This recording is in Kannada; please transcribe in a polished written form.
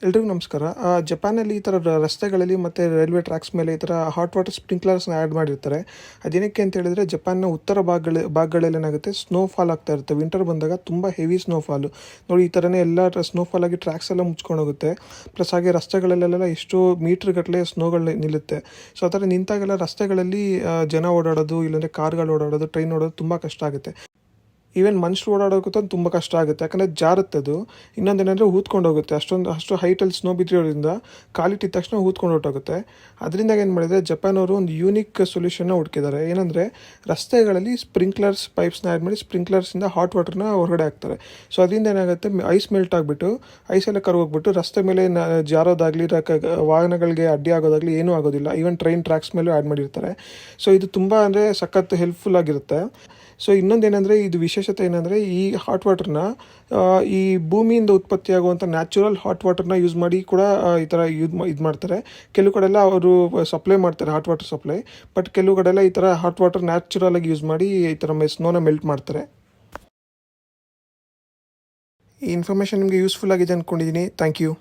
ಎಲ್ರಿಗೂ ನಮಸ್ಕಾರ. ಜಪಾನಲ್ಲಿ ಈ ಥರ ರಸ್ತೆಗಳಲ್ಲಿ ಮತ್ತು ರೈಲ್ವೆ ಟ್ರ್ಯಾಕ್ಸ್ ಮೇಲೆ ಈ ಥರ ಹಾಟ್ ವಾಟರ್ ಸ್ಪ್ರಿಂಕ್ಲರ್ಸ್ನ ಆ್ಯಡ್ ಮಾಡಿರ್ತಾರೆ. ಅದೇನಕ್ಕೆ ಅಂತ ಹೇಳಿದರೆ ಜಪಾನ್ನ ಉತ್ತರ ಭಾಗಗಳಲ್ಲಿ ಏನಾಗುತ್ತೆ, ಸ್ನೋಫಾಲ್ ಆಗ್ತಾ ಇರುತ್ತೆ. ವಿಂಟರ್ ಬಂದಾಗ ತುಂಬ ಹೆವಿ ಸ್ನೋಫಾಲು ನೋಡಿ. ಈ ಥರನೇ ಎಲ್ಲ ಸ್ನೋಫಾಲ್ ಆಗಿ ಟ್ರ್ಯಾಕ್ಸ್ ಎಲ್ಲ ಮುಚ್ಕೊಂಡು ಹೋಗುತ್ತೆ. ಪ್ಲಸ್ ಹಾಗೆ ರಸ್ತೆಗಳಲ್ಲೆಲ್ಲ ಎಷ್ಟೋ ಮೀಟ್ರ್ಗಟ್ಟಲೆ ಸ್ನೋಗಳು ನಿಲ್ಲುತ್ತೆ. ಸೊ ಆ ಥರ ನಿಂತಾಗೆಲ್ಲ ರಸ್ತೆಗಳಲ್ಲಿ ಜನ ಓಡಾಡೋದು, ಇಲ್ಲಾಂದರೆ ಕಾರ್ಗಳು ಓಡಾಡೋದು, ಟ್ರೈನ್ ಓಡೋದು ತುಂಬ ಕಷ್ಟ ಆಗುತ್ತೆ. ಈವನ್ ಮನುಷ್ಯರು ಓಡಾಡೋಕ್ಕೂ ತುಂಬ ಕಷ್ಟ ಆಗುತ್ತೆ, ಯಾಕಂದರೆ ಜಾರುತ್ತೆ ಅದು. ಇನ್ನೊಂದೇನೆಂದರೆ ಊದ್ಕೊಂಡು ಹೋಗುತ್ತೆ. ಅಷ್ಟು ಹೈಟಲ್ಲಿ ಸ್ನೋ ಬಿದ್ದಿರೋದ್ರಿಂದ ಕಾಲಿಟ್ಟಿದ ತಕ್ಷಣ ಊದ್ಕೊಂಡು ಹೊರಟೋಗುತ್ತೆ. ಅದರಿಂದ ಏನು ಮಾಡಿದರೆ ಜಪಾನ್ ಅವರು ಒಂದು ಯೂನಿಕ್ ಸೊಲ್ಯೂಷನ್ನ ಹುಡುಕಿದ್ದಾರೆ. ಏನಂದರೆ ರಸ್ತೆಗಳಲ್ಲಿ ಸ್ಪ್ರಿಂಕ್ಲರ್ಸ್ ಪೈಪ್ಸ್ನ ಆ್ಯಡ್ ಮಾಡಿ ಸ್ಪ್ರಿಂಕ್ಲರ್ಸಿಂದ ಹಾಟ್ ವಾಟರ್ನ ಹೊರಗಡೆ ಹಾಕ್ತಾರೆ. ಸೊ ಅದರಿಂದ ಏನಾಗುತ್ತೆ, ಐಸ್ ಮೆಲ್ಟ್ ಆಗಿಬಿಟ್ಟು ಐಸೆಲ್ಲ ಕರಗೋಗ್ಬಿಟ್ಟು ರಸ್ತೆ ಮೇಲೆ ಜಾರೋದಾಗಲಿ, ವಾಹನಗಳಿಗೆ ಅಡ್ಡಿ ಆಗೋದಾಗಲಿ ಏನೂ ಆಗೋದಿಲ್ಲ. ಈವನ್ ಟ್ರೈನ್ ಟ್ರ್ಯಾಕ್ಸ್ ಮೇಲೂ ಆ್ಯಡ್ ಮಾಡಿರ್ತಾರೆ. ಸೊ ಇದು ತುಂಬ ಅಂದರೆ ಸಖತ್ ಹೆಲ್ಪ್ಫುಲ್ ಆಗಿರುತ್ತೆ. ಸೊ ಇನ್ನೊಂದೇನೆಂದರೆ ಇದು ವಿಶೇಷತೆ ಏನಂದರೆ, ಈ ಹಾಟ್ ವಾಟರ್ನ ಈ ಭೂಮಿಯಿಂದ ಉತ್ಪತ್ತಿಯಾಗುವಂಥ ನ್ಯಾಚುರಲ್ ಹಾಟ್ ವಾಟರ್ನ ಯೂಸ್ ಮಾಡಿ ಕೂಡ ಈ ಥರ ಇದು ಮಾಡ್ತಾರೆ. ಕೆಲವು ಕಡೆ ಎಲ್ಲ ಅವರು ಸಪ್ಲೈ ಮಾಡ್ತಾರೆ ಹಾಟ್ ವಾಟರ್ ಸಪ್ಲೈ. ಬಟ್ ಕೆಲವು ಕಡೆ ಎಲ್ಲ ಈ ಥರ ಹಾಟ್ ವಾಟರ್ ನ್ಯಾಚುರಲ್ ಆಗಿ ಯೂಸ್ ಮಾಡಿ ಈ ಥರ ಸ್ನೋನ ಮೆಲ್ಟ್ ಮಾಡ್ತಾರೆ. ಈ ಇನ್ಫಾರ್ಮೇಷನ್ ನಿಮಗೆ ಯೂಸ್ಫುಲ್ ಆಗಿದೆ ಅಂದ್ಕೊಂಡಿದ್ದೀನಿ. Thank you.